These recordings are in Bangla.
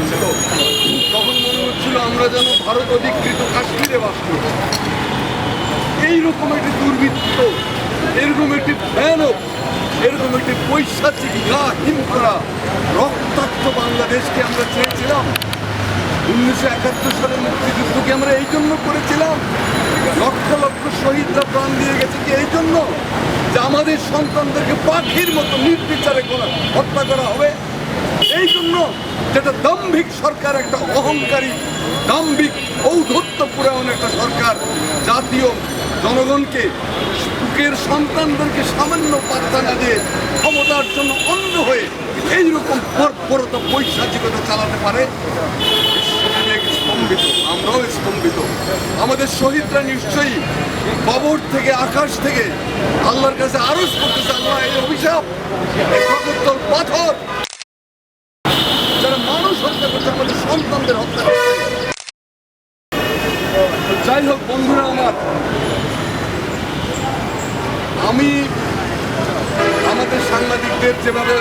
যাচ্ছিল তখন মনে হচ্ছিল আমরা যেন ভারত অধিকৃত কাশ্মীরে বাস করি। এইরকম একটি দুর্বৃত্ত, এরকম একটি ভয়ানক, এরকম একটি পৈশাচিক গাহীন করা রক্তাক্ত বাংলাদেশকে আমরা চেয়েছিলাম। 1971 সালের মুক্তিযুদ্ধকে আমরা এই জন্য করেছিলাম, লক্ষ লক্ষ শহীদরা প্রাণ দিয়ে গেছে কি এই জন্য যে আমাদের সন্তানদেরকে পাখির মতো নির্বিচারে হত্যা করা হবে? এই জন্য যেটা দাম্ভিক সরকার, একটা অহংকারী দাম্ভিক ঔদ্ধত্যপরায়ণ একটা সরকার, জাতীয় জনগণকে, বুকের সন্তানদেরকে সামান্য পাত্তা না দিয়ে ক্ষমতার জন্য অন্ধ হয়ে এইরকম বর্বরতা পৈশাচিকতা চালাতে পারে। স্তম্ভিত, আমরাও স্তম্ভিত। আমাদের শহীদরা নিশ্চয়ই কবর থেকে, আকাশ থেকে আল্লাহর কাছে আরজ করতেছে, আল্লাহ এই অভিশাপ, এই জগত্তল পাথর যারা মানুষ হত্যা করছে, আমাদের সন্তানদের হত্যা করছে। যাই হোক বন্ধুরা আমার, আমি আমাদের সাংবাদিকদের যেভাবে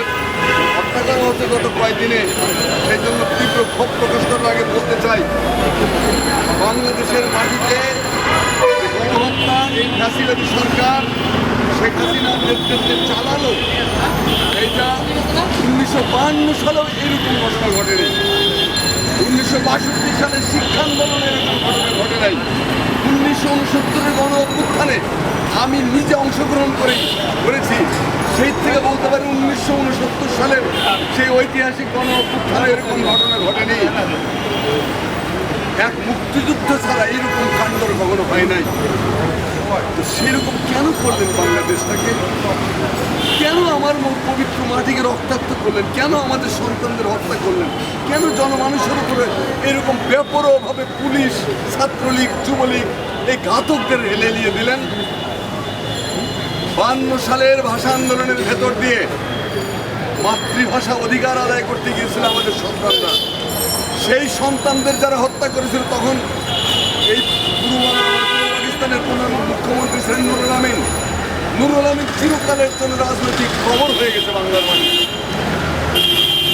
হত্যা করা হচ্ছে গত কয়েকদিনে, সেই জন্য তীব্র ক্ষোভ প্রকাশ করার আগে বলতে চাই, বাংলাদেশের মাটিতে গণহত্যা এই ফ্যাসিবাদী সরকার শেখ হাসিনার নেতৃত্বে চালালো, এইটা 1952 সালেও এরকম ঘটনা ঘটেনি। 1962 সালে শিক্ষা আন্দোলনে এরকম ঘটনা ঘটে নাই। 1969 গণ অভ্যুত্থানে আমি নিজে অংশগ্রহণ করেছি, সেই থেকে বলতে পারি 1969 সালের সেই ঐতিহাসিক গণ অভ্যুত্থানে এরকম ঘটনা ঘটেনি। এক মুক্তিযুদ্ধ ছাড়া এইরকম কাণ্ড কখনো হয় নাই। তো সেরকম কেন করলেন বাংলাদেশটাকে? কেন আমার পবিত্র মাটিকে রক্তাক্ত করলেন? কেন আমাদের সন্তানদের হত্যা করলেন? কেন জনমানুষের উপরে এরকম বেপরোয়াভাবে পুলিশ, ছাত্রলীগ, যুবলীগ এই ঘাতকদের হেলিয়ে দিলেন? 52 সালের ভাষা আন্দোলনের ভেতর দিয়ে মাতৃভাষা অধিকার আদায় করতে গিয়েছিল আমাদের সন্তানরা। সেই সন্তানদের যারা হত্যা করেছিল তখন এই পাকিস্তানের মুখ্যমন্ত্রী ছিলেন নুরুল আমিন। নুরুল আমিন চিরকালের জন্য রাজনৈতিক খবর হয়ে গেছে বাংলার মানুষ।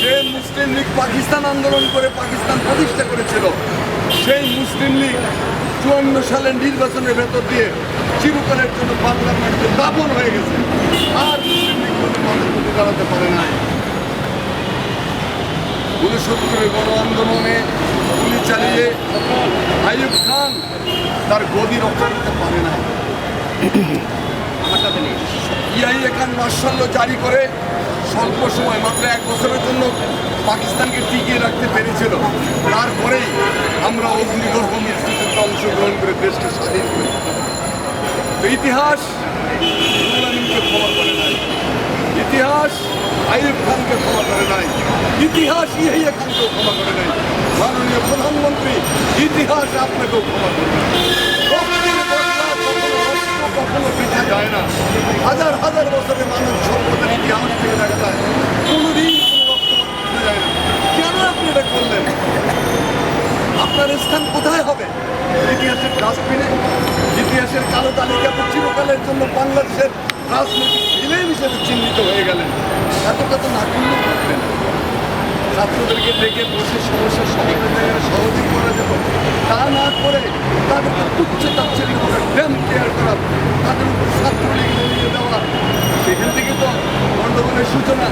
যে মুসলিম লীগ পাকিস্তান আন্দোলন করে পাকিস্তান প্রতিষ্ঠা করেছিল, সেই মুসলিম লীগ 54 সালের নির্বাচনের ভেতর দিয়ে চিরকালের জন্য বাংলার মাটিতে দাপন হয়ে গেছে। আর মুসলিম লীগ মাঠের মধ্যে দাঁড়াতে পারে না। 69 গণ আন্দোলনে গুলি চালিয়ে আইয়ুব খান তার গদি রক্ষা করতে পারে না। ইয়াহিয়া খান মার্শাল জারি করে স্বল্প সময়, মাত্র 1 বছরের জন্য পাকিস্তানকে টিকিয়ে রাখতে পেরেছিল। তারপরেই আমরা অগ্নিগর্ভ মুক্তিযুদ্ধে অংশগ্রহণ করে দেশকে স্বাধীন করি। তো ইতিহাস নুরুল আমিনকে ক্ষমা করে নাই, ইতিহাস আইয়ুব খানকে ক্ষমা করে নাই, ইতিহাস ইয়াহিয়া খানকেও ক্ষমা করে নাই। মাননীয় প্রধানমন্ত্রী, ইতিহাস আপনাকেও ক্ষমা করে নাই। কখনো পিছিয়ে যায় না। হাজার হাজার বছরে মানব সভ্যতার ইতিহাস থেকে দেখা যায় কোনোদিন কোনো রক্তপাত পিছিয়ে যায় না। কেন আপনি এটা করলেন? আপনার স্থান কোথায় হবে? ইতিহাসের ডাস্টবিনে, ইতিহাসের কালো তালিকাতে চিরকালের জন্য বাংলাদেশের রাজনৈতিক ভিলেন হিসেবে চিহ্নিত হয়ে গেলেন। এতটা তো নাকুল্য করবেন। ছাত্রদেরকে ডেকে বসে সমস্যার সমাধানের সহযোগী করা যেত, তা না করে তাদেরকে তুচ্ছ তাচ্ছিল্য করে ড্যাম কেয়ার করা, তাদের উপর ছাত্রলীগ নিয়ে দেওয়া, সেখান থেকে তো গণ্ডগোলের সূচনা।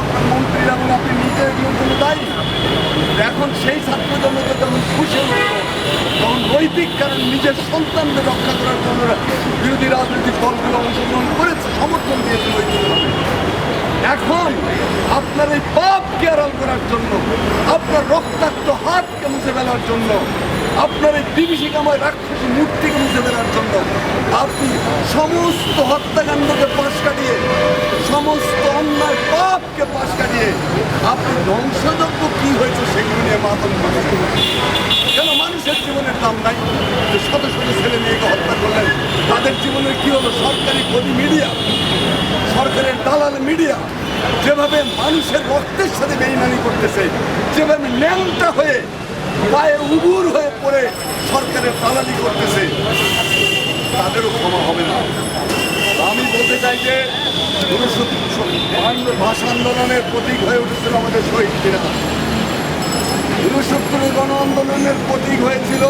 আপনার মন্ত্রীরা এবং আপনি নিজে এগুলোর জন্য দায়ী। এখন সেই ছাত্র জনতা যখন খুশি হতো, তখন নৈতিক কারণ নিজের সন্তানদের রক্ষা করার জন্য বিরোধী রাজনৈতিক দলগুলো অংশগ্রহণ করেছে, সমর্থন দিয়েছে নৈতিকভাবে। এখন আপনার এই পাপকে আড়াল করার জন্য, আপনার রক্তাক্ত হাতকে মুছে ফেলার জন্য, আপনার এই বিভীষিকাময় রাক্ষসী মূর্তিকে মুছে ফেলার জন্য আপনি সমস্ত হত্যাকাণ্ডকে পাশ কাটিয়ে, সমস্ত অন্যায় পাপকে পাশ কাটিয়ে আপনি ধ্বংসযজ্ঞ কি হয়েছে সেগুলো নিয়ে মাতম করছেন। কেন মানুষের জীবনের দাম নাই? যে শত শত ছেলে মেয়েকে হত্যা করলেন, তাদের জীবনের কি হলো? সরকারি গদি মিডিয়া, সরকারের দালাল মিডিয়া যেভাবে মানুষের রক্তের সাথে বেইমানি করতেছে, যেভাবে ন্যাংটা হয়ে পায়ে উবুর হয়ে পড়ে সরকারের দালালি করতেছে, তাদেরও ক্ষমা হবে না। আমি বলতে চাই যে 1952 ভাষা আন্দোলনের প্রতীক হয়ে উঠেছিল আমাদের শহীদরা। গণ আন্দোলনের প্রতীক হয়েছিল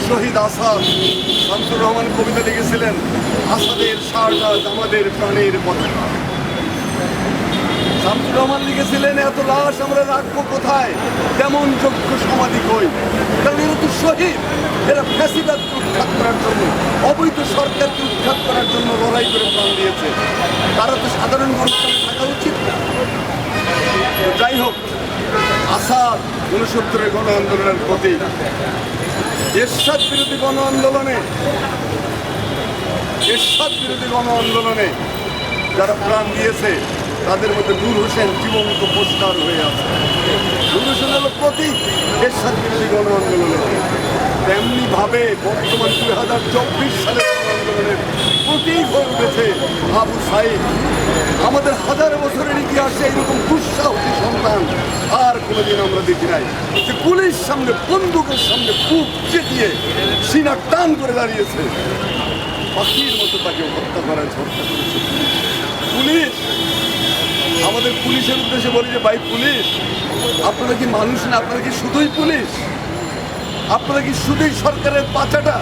শহীদ আসাদ। শামসুর রহমান কবিতা লিখেছিলেন, আসাদের শাহজাদ আমাদের প্রাণের পতাকা। শামসুর রহমান লিখেছিলেন, এত লাশ আমরা রাখবো কোথায়, তেমন যোগ্য সমাধি কই। কারণ এরা তো শহীদ, এরা ফ্যাসিবাদকে উৎখাত করার জন্য, অবৈধ সরকারকে উৎখাত করার জন্য লড়াই করে প্রাণ দিয়েছে। তারা তো সাধারণ মানুষের থাকা উচিত না। তো যাই হোক, আসাদ 69-এর গণ আন্দোলনের প্রতীক। এরশাদ বিরোধী গণ আন্দোলনে যারা প্রাণ দিয়েছে তাদের মধ্যে নূর হোসেন জীবন্ত পোস্টার হয়ে আছে। নূর হোসেন হলো প্রতীক এরশাদ বিরোধী গণ আন্দোলনে। তেমনি ভাবে বর্তমান 2024 সালের গণ আন্দোলনের প্রতীক হয়ে উঠেছে আবু সাইদ। আমাদের হাজার বছরের ইতিহাসে এরকম দুঃসাহসী সন্তান আর কোনোদিন আমরা দেখি নাই, যে পুলিশ সামনে বন্দুকের সামনে বুক চেতিয়ে সিনা টান করে দাঁড়িয়েছে, পাখির মতো তাকে হত্যা করেছে। পুলিশ, আমাদের পুলিশের উদ্দেশ্যে বলি যে ভাই পুলিশ, আপনারা কি মানুষ না? আপনারা কি শুধুই পুলিশ? আপনারা কি শুধুই সরকারের পাচাটা,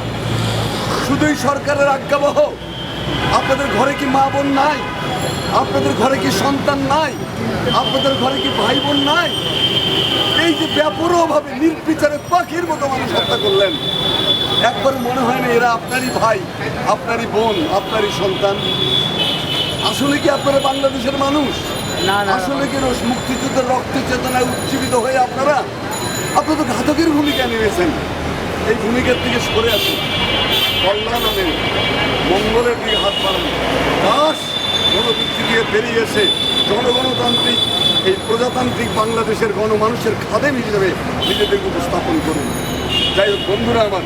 শুধুই সরকারের আজ্ঞাবহ? আপনাদের ঘরে কি মা বোন নাই? আপনাদের ঘরে কি সন্তান নাই? আপনাদের ঘরে কি ভাই বোন নাই? এই যে ব্যাপরভাবে নির্বিচারে পাখির মতো মানুষ হত্যা করলেন, একবার মনে হয় না এরা আপনারই ভাই, আপনারই বোন, আপনারই সন্তান? আসলে কি আপনারা বাংলাদেশের মানুষ? না, না। আসলে কি মুক্তিযুদ্ধের রক্ত চেতনায় উজ্জীবিত হয়ে আপনারা তো ঘাতকের ভূমিকা নিয়েছেন? এই ভূমিকার থেকে সরে আসুন, কল্যাণ আনেন, মঙ্গলের দিকে হাত বাড়ান। দাস গণভিত্তি দিয়ে বেরিয়ে এসে জনগণতান্ত্রিক এই প্রজাতান্ত্রিক বাংলাদেশের গণমানুষের খাদেম হিসেবে নিজেদের উপস্থাপন করুন। যাই হোক বন্ধুরা আমার,